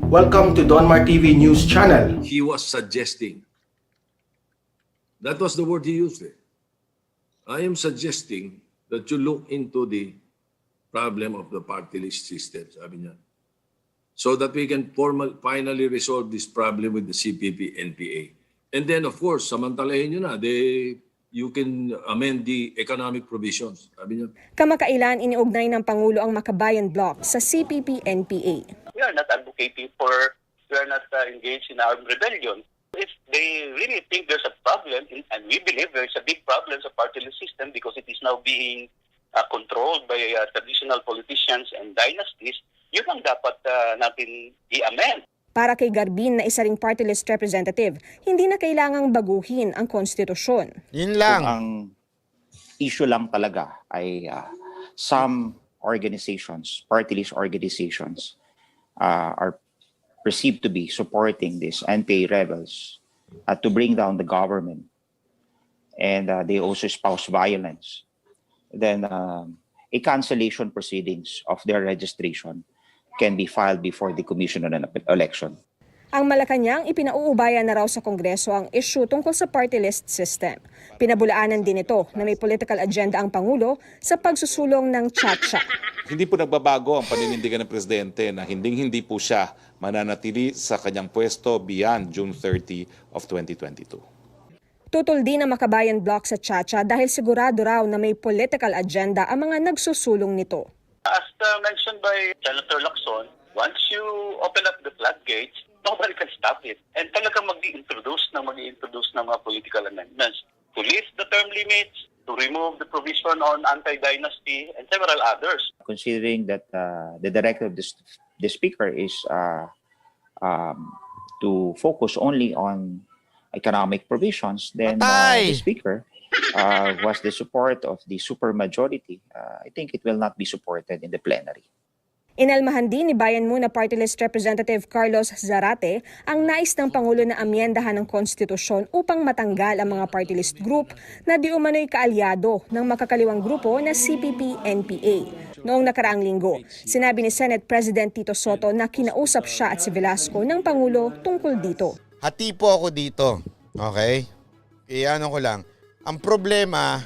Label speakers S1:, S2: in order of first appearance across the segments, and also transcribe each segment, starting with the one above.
S1: Welcome to Donmar TV News Channel.
S2: He was suggesting. That was the word he used. I am suggesting that you look into the problem of the party list system, sabi niya. So that we can finally resolve this problem with the CPP-NPA. And then, of course, samantalahin nyo na, you can amend the economic provisions, sabi niya.
S3: Kamakailan iniugnay ng Pangulo ang Makabayan Bloc sa CPP-NPA.
S4: We are not advocating we are not engaged in armed rebellion. If they really think there's a problem, and we believe there's a big problem sa party list system because it is now being controlled by traditional politicians and dynasties, yun ang dapat natin i-amend.
S3: Para kay Garbin na isa ring party list representative, hindi na kailangang baguhin ang konstitusyon.
S5: Yun lang.
S6: Ang issue lang talaga ay some organizations, party list organizations, are perceived to be supporting these NPA rebels to bring down the government. And they also espouse violence. Then a cancellation proceedings of their registration can be filed before the Commission on an Election.
S3: Ang Malacanang ipinauubayan na raw sa Kongreso ang issue tungkol sa party list system. Pinabulaanan din ito na may political agenda ang Pangulo sa pagsusulong ng Chacha.
S7: Hindi po nagbabago ang paninindigan ng Presidente na hindi po siya mananatili sa kanyang pwesto beyond June 30 of 2022.
S3: Tutol din ang Makabayan Bloc sa Chacha dahil sigurado raw na may political agenda ang mga nagsusulong nito.
S4: As mentioned by Senator Lacson, once you open up the floodgates, nobody can stop it. And talagang mag-i-introduce ng mga political amendments to lift the term limits, to remove the provision on anti-dynasty, and several others.
S6: Considering that the directive of the Speaker is to focus only on economic provisions, then the Speaker was the support of the supermajority. I think it will not be supported in the plenary.
S3: Inalmahan din ni Bayan Muna Party List Representative Carlos Zarate ang nais ng Pangulo na amyendahan ng konstitusyon upang matanggal ang mga party list group na di umano'y kaalyado ng makakaliwang grupo na CPP-NPA. Noong nakaraang linggo, sinabi ni Senate President Tito Soto na kinausap siya at si Velasco ng Pangulo tungkol dito.
S5: Hati po ako dito. Okay? Ano ko lang. Ang problema,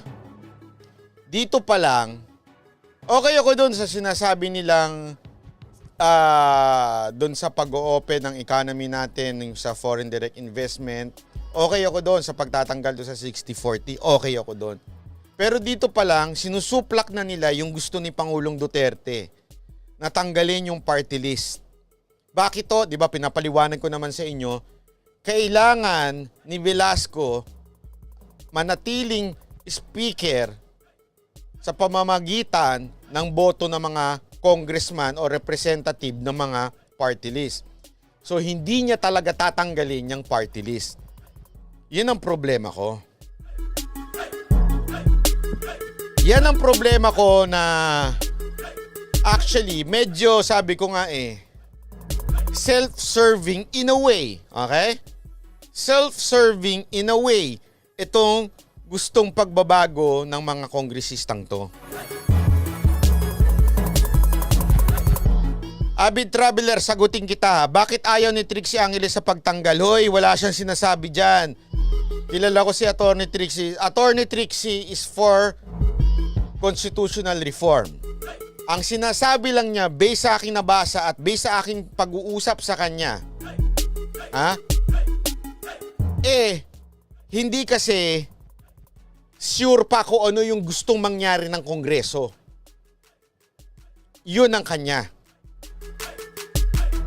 S5: dito pa lang, okay ako doon sa sinasabi nilang doon sa pag-o-open ng economy natin sa foreign direct investment. Okay ako doon sa pagtatanggal doon sa 60-40. Okay ako doon. Pero dito pa lang, sinusuplak na nila yung gusto ni Pangulong Duterte na tanggalin yung party list. Bakit to? Di ba pinapaliwanag ko naman sa inyo, kailangan ni Velasco manatiling speaker sa pamamagitan ng boto ng mga congressman o representative ng mga party list. So hindi niya talaga tatanggalin yung party list. Yan ang problema ko. Yan ang problema ko na actually medyo sabi ko nga self-serving in a way. Okay? Self-serving in a way itong gustong pagbabago ng mga kongresistang to. Avid Traveler, sagutin kita. Bakit ayaw ni Trixie Angeles sa pagtanggal? Hoy, wala siyang sinasabi dyan. Kilala ko si Attorney Trixie. Attorney Trixie is for constitutional reform. Ang sinasabi lang niya, based sa aking nabasa at based sa aking pag-uusap sa kanya, hindi kasi sure pa kung ano yung gustong mangyari ng Kongreso. Yun ang kanya.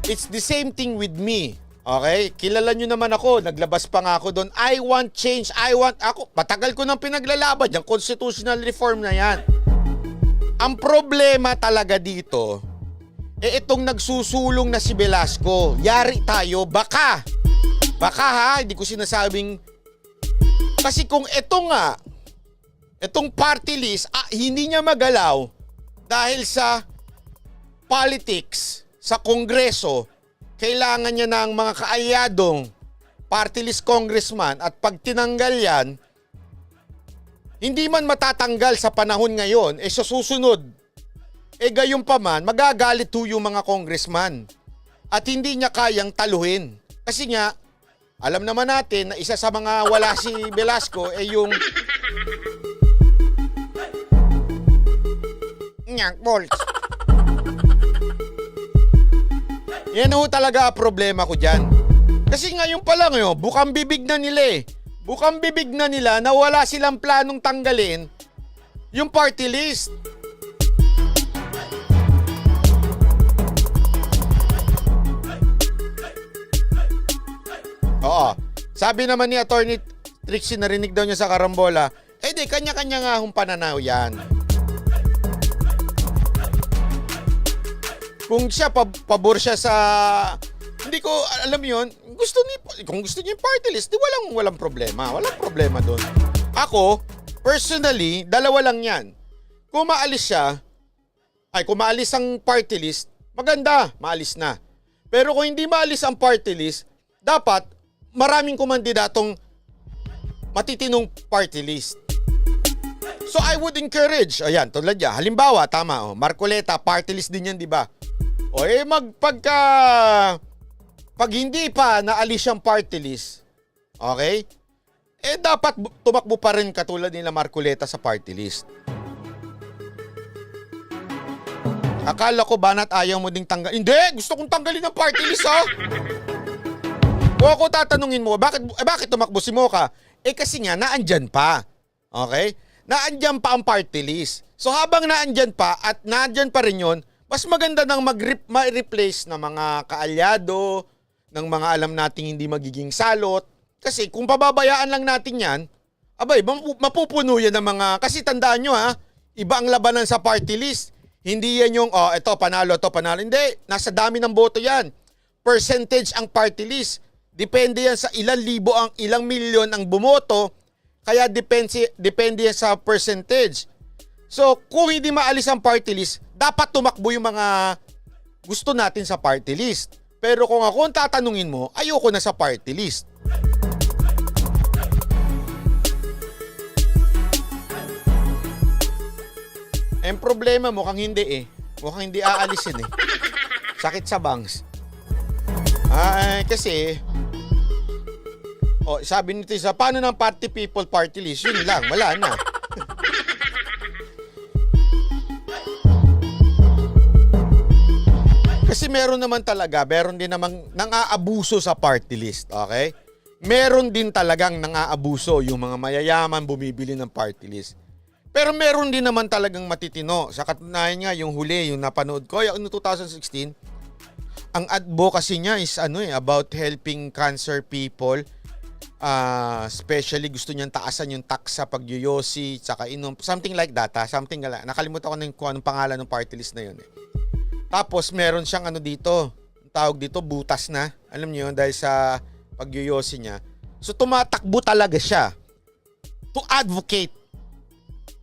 S5: It's the same thing with me. Okay? Kilala nyo naman ako. Naglabas pa nga ako doon. I want change. Ako. Matagal ko nang pinaglalaban. Yung constitutional reform na yan. Ang problema talaga dito, itong nagsusulong na si Velasco. Yari tayo. Baka hindi ko sinasabing. Kasi kung itong party list, hindi niya magalaw dahil sa politics sa Kongreso, kailangan niya ng mga kaalyadong party list congressman at pag tinanggal yan, hindi man matatanggal sa panahon ngayon, sa susunod, gayon pa man, magagalit yung mga congressman. at hindi niya kayang taluhin. Kasi nga, alam naman natin na isa sa mga wala si Velasco ay yung Nyak Bolts. Yan ho talaga problema ko dyan. Kasi ngayon pa lang yun, bukang bibig na nila eh. Bukang bibig na nila na wala silang planong tanggalin yung party list. Oo. Sabi naman ni Attorney Trixie, narinig daw niya sa karambola, di, kanya-kanya nga hong pananaw yan. Kung siya, pabor siya sa... Hindi ko, alam yon, kung gusto niya yung party list, di walang problema. Walang problema doon. Ako, personally, dalawa lang yan. Kung maalis siya, kung maalis ang party list, maganda, maalis na. Pero kung hindi maalis ang party list, dapat maraming kumandidatong matitinong party list. So I would encourage, ayan, tulad niya, halimbawa, tama, Marcoleta, party list din yan, di ba? Pag hindi pa naalis yung party list, okay? Dapat tumakbo pa rin katulad nila Marcoleta sa party list. Akala ko ba ayaw mo ding tanggalin? Hindi! Gusto kong tanggalin ang party list, ha? Kung ako tatanungin mo, bakit tumakbo si Mocha? Kasi nga, naandyan pa. Okay? Naandyan pa ang party list. So habang naandyan pa at naandyan pa rin yun, mas maganda nang ma-replace ng mga kaalyado, ng mga alam nating hindi magiging salot. Kasi kung pababayaan lang natin yan, mapupuno yan ng mga... Kasi tandaan nyo iba ang labanan sa party list. Hindi yan yung, ito panalo. Hindi, nasa dami ng boto yan. Percentage ang party list. Depende yan sa ilang milyon ang bumoto. Kaya depende yan sa percentage. So, kung hindi maalis ang party list, dapat tumakbo yung mga gusto natin sa party list. Pero kung ako ang tatanungin mo, ayoko na sa party list. Ang problema mukhang hindi Mukhang hindi aalisin Sakit sa bangs. Kasi sabi nito isa, paano ng party people party list? Yun lang, wala na. Kasi meron din namang nang-aabuso sa party list, okay? Meron din talagang nang-aabuso yung mga mayayaman bumibili ng party list. Pero meron din naman talagang matitino. Sa katunayan nga, yung huli, yung napanood ko, yung 2016, ang advocacy niya is about helping cancer people. Especially gusto niyang taasan yung tax sa pagyoyosi, tsaka inom, something like that. Nakalimutan ko na kung anong pangalan ng party list na yun. Tapos meron siyang tawag dito, butas na. Alam niyo yun, dahil sa pagyoyosi niya. So tumatakbo talaga siya to advocate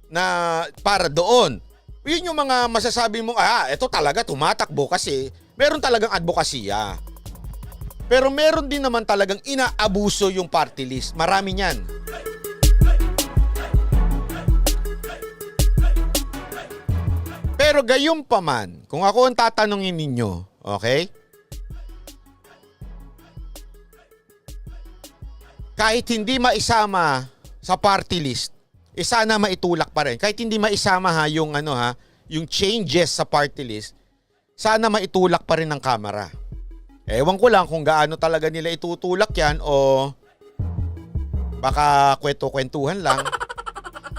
S5: na para doon. Yun yung mga masasabi mo, ito talaga tumatakbo kasi meron talagang advokasya. Pero meron din naman talagang inaabuso yung party list. Marami niyan. Pero gayon pa man, kung ako ang tatanungin ninyo, okay? Kahit hindi maisama sa party list, sana maitulak pa rin. Kahit hindi maisama yung yung changes sa party list, sana maitulak pa rin ng Kamara. Ewan ko lang kung gaano talaga nila itutulak yan o baka kwento-kwentuhan lang.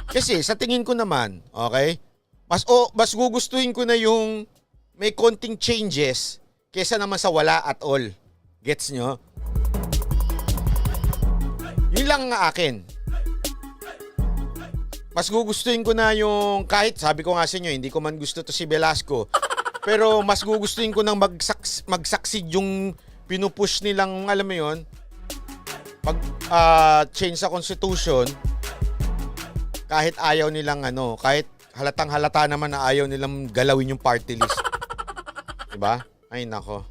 S5: Kasi sa tingin ko naman, okay, mas gugustuhin ko na yung may konting changes kesa naman sa wala at all. Gets nyo? Yun lang nga akin. Mas gugustuhin ko na yung, kahit sabi ko nga sa inyo, hindi ko man gusto to si Velasco, pero mas gugustuhin ko nang mag-succeed yung pinupush nilang, alam mo yun, change sa constitution, kahit ayaw nilang kahit halatang halata naman na ayaw nilang galawin yung party list. Diba? Ay nako.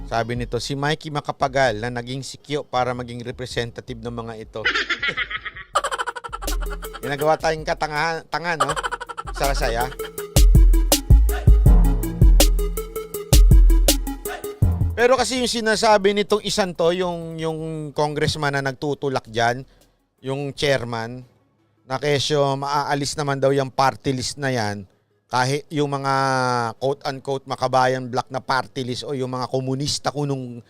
S5: Sabi nito, si Mikey Macapagal na naging sikyo para maging representative ng mga ito. Ginagawa tayong tanga, no? Sarasaya. Pero kasi yung sinasabi nitong isang to, yung congressman na nagtutulak dyan, yung chairman, na kesyo maaalis naman daw yung party list na yan, kahit yung mga quote-unquote makabayan black na party list o yung mga komunista kunong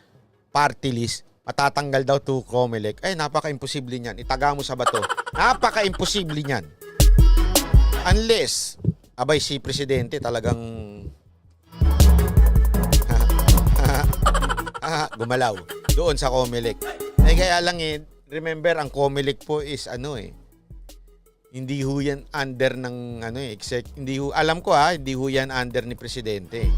S5: party list, matatanggal daw to COMELEC. Ay, napaka-imposible niyan. Itaga mo sa bato. Napaka-imposible niyan. Unless, abay si Presidente talagang gumalaw doon sa COMELEC. Eh, kaya lang remember, ang COMELEC po is hindi ho yan under ng hindi ho, alam ko hindi ho yan under ni Presidente.